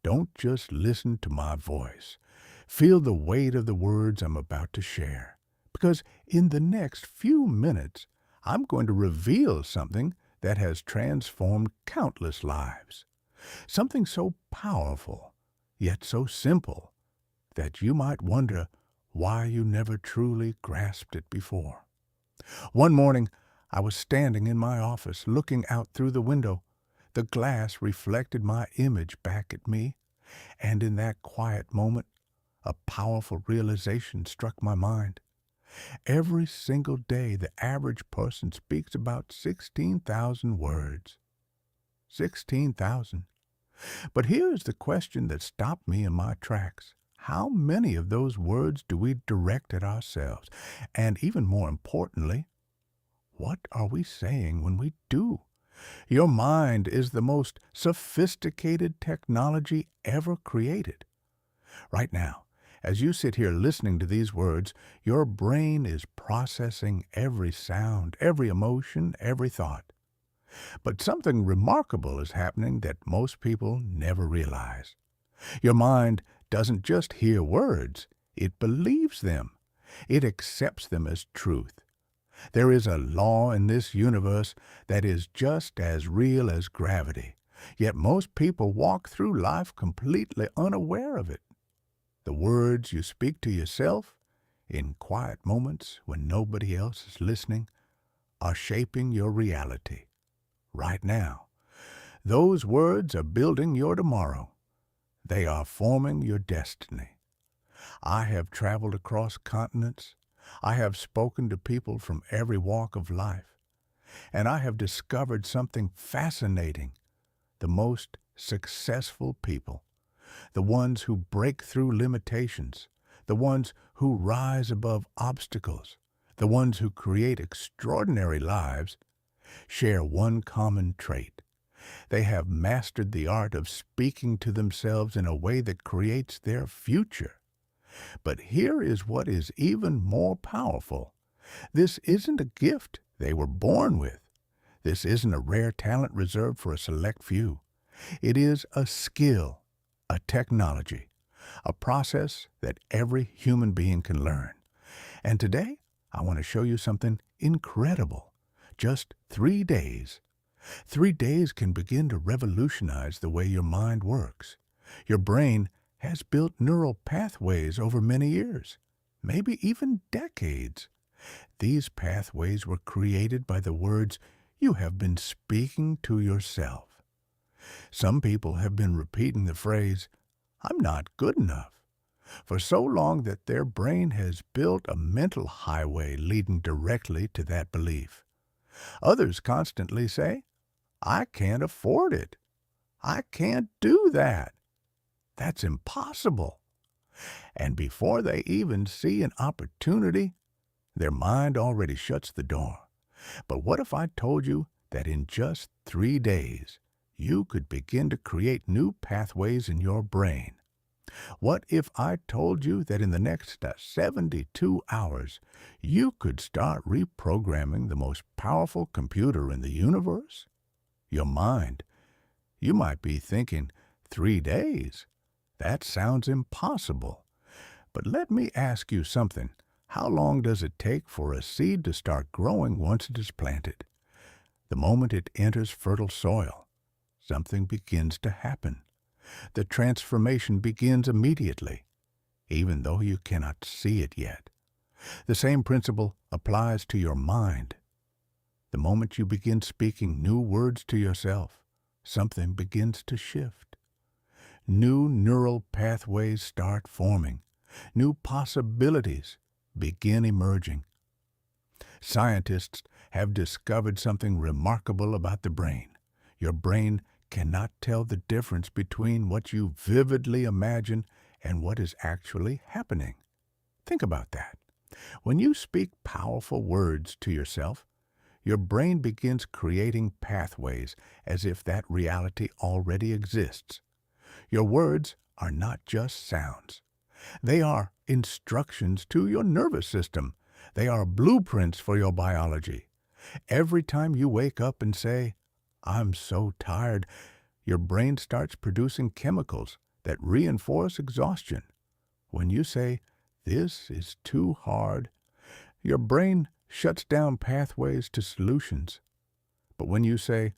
don't just listen to my voice. Feel the weight of the words I'm about to share. Because in the next few minutes, I'm going to reveal something that has transformed countless lives. Something so powerful, yet so simple, that you might wonder why you never truly grasped it before. One morning, I was standing in my office looking out through the window. The glass reflected my image back at me, and in that quiet moment, a powerful realization struck my mind. Every single day, the average person speaks about 16,000 words. 16,000. But here's the question that stopped me in my tracks. How many of those words do we direct at ourselves? And even more importantly, what are we saying when we do? Your mind is the most sophisticated technology ever created. Right now, as you sit here listening to these words, your brain is processing every sound, every emotion, every thought. But something remarkable is happening that most people never realize. Your mind doesn't just hear words, it believes them. It accepts them as truth. There is a law in this universe that is just as real as gravity, yet most people walk through life completely unaware of it. The words you speak to yourself, in quiet moments when nobody else is listening, are shaping your reality. Right now, those words are building your tomorrow. They are forming your destiny. I have traveled across continents. I have spoken to people from every walk of life. And I have discovered something fascinating. The most successful people, the ones who break through limitations, the ones who rise above obstacles, the ones who create extraordinary lives, share one common trait. They have mastered the art of speaking to themselves in a way that creates their future. But here is what is even more powerful. This isn't a gift they were born with. This isn't a rare talent reserved for a select few. It is a skill, a technology, a process that every human being can learn. And today, I want to show you something incredible. Just 3 days. 3 days can begin to revolutionize the way your mind works. Your brain has built neural pathways over many years, maybe even decades. These pathways were created by the words you have been speaking to yourself. Some people have been repeating the phrase, "I'm not good enough," for so long that their brain has built a mental highway leading directly to that belief. Others constantly say, "I can't afford it. I can't do that. That's impossible." And before they even see an opportunity, their mind already shuts the door. But what if I told you that in just 3 days, you could begin to create new pathways in your brain? What if I told you that in the next 72 hours, you could start reprogramming the most powerful computer in the universe? Your mind. You might be thinking, 3 days? That sounds impossible. But let me ask you something. How long does it take for a seed to start growing once it is planted? The moment it enters fertile soil, something begins to happen. The transformation begins immediately, even though you cannot see it yet. The same principle applies to your mind. The moment you begin speaking new words to yourself, something begins to shift. New neural pathways start forming. New possibilities begin emerging. Scientists have discovered something remarkable about the brain. Your brain cannot tell the difference between what you vividly imagine and what is actually happening. Think about that. When you speak powerful words to yourself, your brain begins creating pathways as if that reality already exists. Your words are not just sounds. They are instructions to your nervous system. They are blueprints for your biology. Every time you wake up and say, "I'm so tired," your brain starts producing chemicals that reinforce exhaustion. When you say, "This is too hard," your brain shuts down pathways to solutions. But when you say,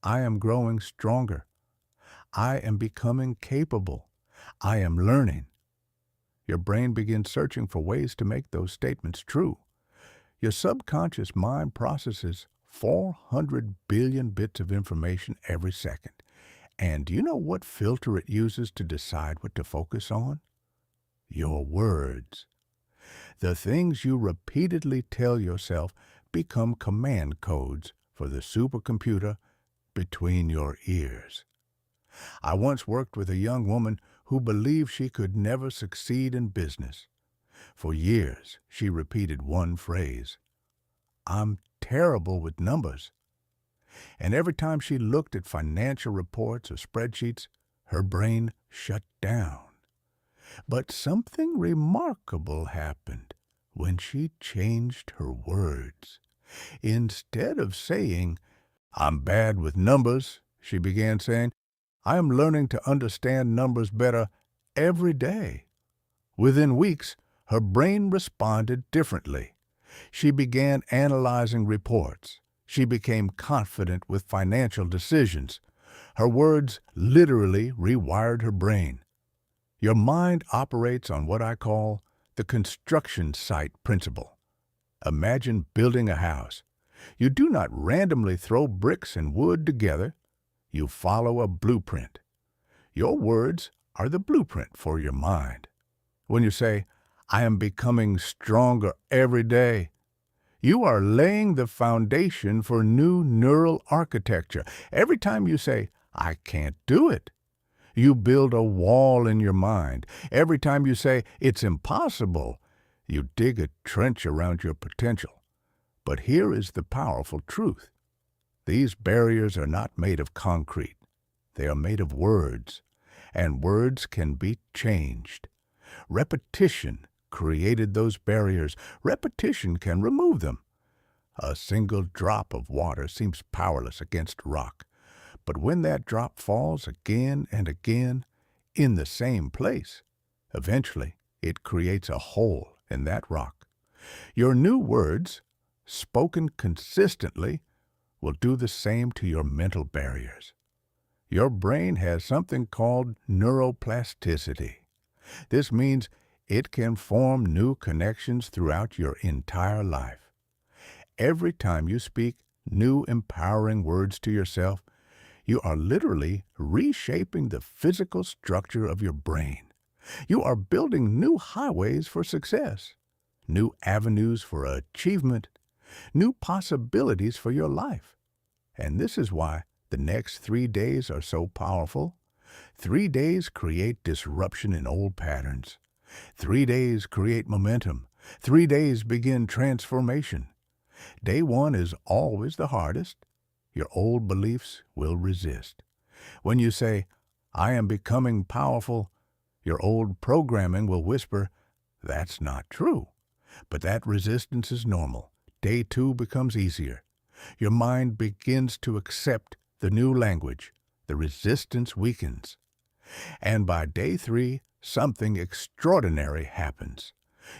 "I am growing stronger," "I am becoming capable," "I am learning," your brain begins searching for ways to make those statements true. Your subconscious mind processes 400 billion bits of information every second. And do you know what filter it uses to decide what to focus on? Your words. The things you repeatedly tell yourself become command codes for the supercomputer between your ears. I once worked with a young woman who believed she could never succeed in business. For years, she repeated one phrase: "I'm terrible with numbers." And every time she looked at financial reports or spreadsheets, her brain shut down. But something remarkable happened when she changed her words. Instead of saying, "I'm bad with numbers," she began saying, "I am learning to understand numbers better every day." Within weeks, her brain responded differently. She began analyzing reports. She became confident with financial decisions. Her words literally rewired her brain. Your mind operates on what I call the construction site principle. Imagine building a house. You do not randomly throw bricks and wood together. You follow a blueprint. Your words are the blueprint for your mind. When you say, "I am becoming stronger every day," you are laying the foundation for new neural architecture. Every time you say, "I can't do it," you build a wall in your mind. Every time you say, "It's impossible," you dig a trench around your potential. But here is the powerful truth. These barriers are not made of concrete. They are made of words, and words can be changed. Repetition created those barriers. Repetition can remove them. A single drop of water seems powerless against rock. But when that drop falls again and again in the same place, eventually it creates a hole in that rock. Your new words, spoken consistently, will do the same to your mental barriers. Your brain has something called neuroplasticity. This means it can form new connections throughout your entire life. Every time you speak new empowering words to yourself, you are literally reshaping the physical structure of your brain. You are building new highways for success, new avenues for achievement, new possibilities for your life. And this is why the next 3 days are so powerful. 3 days create disruption in old patterns. 3 days create momentum. 3 days begin transformation. Day 1 is always the hardest. Your old beliefs will resist. When you say, "I am becoming powerful," your old programming will whisper, "That's not true." But that resistance is normal. Day 2 becomes easier. Your mind begins to accept the new language. The resistance weakens. And by day 3, something extraordinary happens.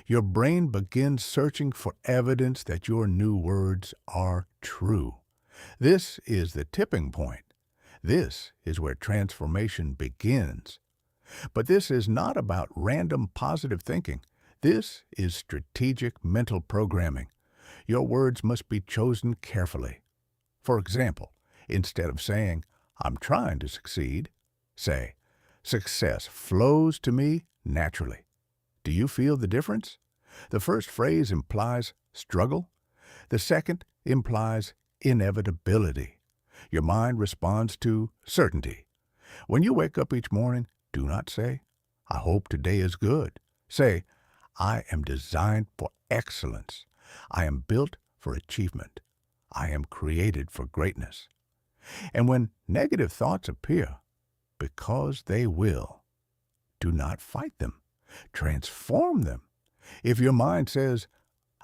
Your brain begins searching for evidence that your new words are true. This is the tipping point. This is where transformation begins. But this is not about random positive thinking. This is strategic mental programming. Your words must be chosen carefully. For example, instead of saying, "I'm trying to succeed," say, "Success flows to me naturally." Do you feel the difference? The first phrase implies struggle. The second implies inevitability. Your mind responds to certainty. When you wake up each morning, do not say, "I hope today is good." Say, "I am designed for excellence. I am built for achievement. I am created for greatness." And when negative thoughts appear, because they will, do not fight them. Transform them. If your mind says,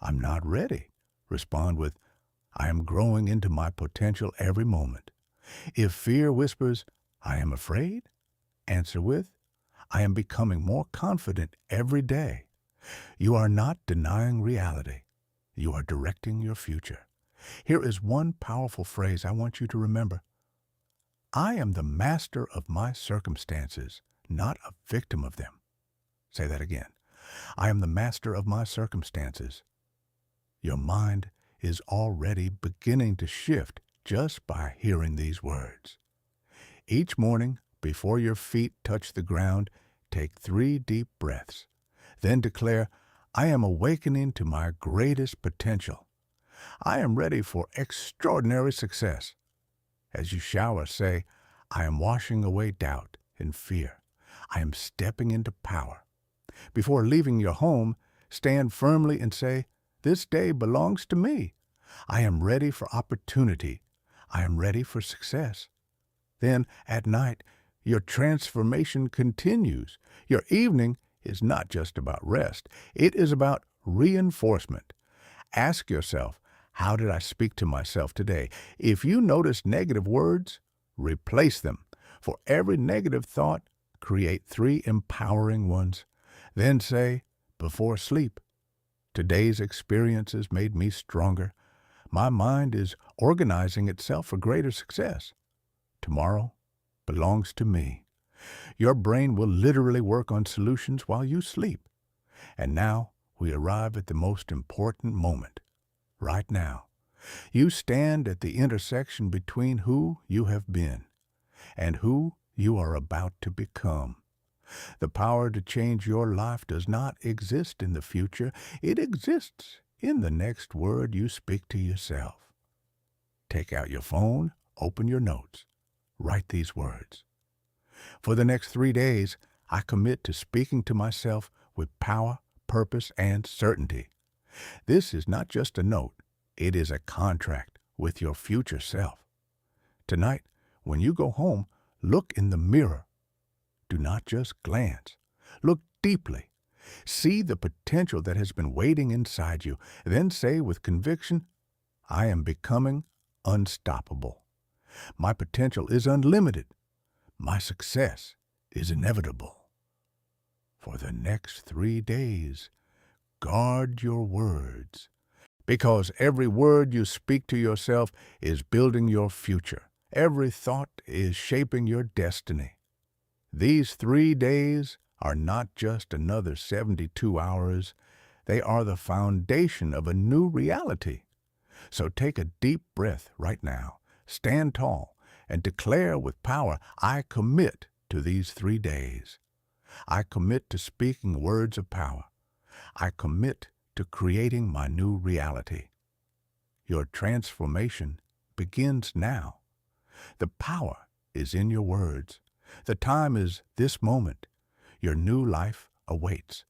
"I'm not ready," respond with, "I am growing into my potential every moment." If fear whispers, "I am afraid," answer with, I am becoming more confident every day. You are not denying reality. You are directing your future. Here is one powerful phrase I want you to remember. I am the master of my circumstances, not a victim of them. Say that again. I am the master of my circumstances. Your mind is already beginning to shift just by hearing these words. Each morning, before your feet touch the ground, take 3 deep breaths. Then declare, I am awakening to my greatest potential. I am ready for extraordinary success. As you shower, say, I am washing away doubt and fear. I am stepping into power. Before leaving your home, stand firmly and say, this day belongs to me. I am ready for opportunity. I am ready for success. Then, at night, your transformation continues. Your evening is not just about rest. It is about reinforcement. Ask yourself, how did I speak to myself today? If you notice negative words, replace them. For every negative thought, create 3 empowering ones. Then say, before sleep, today's experiences made me stronger. My mind is organizing itself for greater success. Tomorrow belongs to me. Your brain will literally work on solutions while you sleep. And now we arrive at the most important moment. Right now, you stand at the intersection between who you have been and who you are about to become. The power to change your life does not exist in the future. It exists in the next word you speak to yourself. Take out your phone, open your notes, write these words. For the next 3 days, I commit to speaking to myself with power, purpose, and certainty. This is not just a note. It is a contract with your future self. Tonight, when you go home, look in the mirror. Do not just glance. Look deeply. See the potential that has been waiting inside you. Then say with conviction, I am becoming unstoppable. My potential is unlimited. My success is inevitable. For the next 3 days, guard your words, because every word you speak to yourself is building your future. Every thought is shaping your destiny. These 3 days are not just another 72 hours. They are the foundation of a new reality. So take a deep breath right now. Stand tall and declare with power, I commit to these 3 days. I commit to speaking words of power. I commit to creating my new reality. Your transformation begins now. The power is in your words. The time is this moment. Your new life awaits.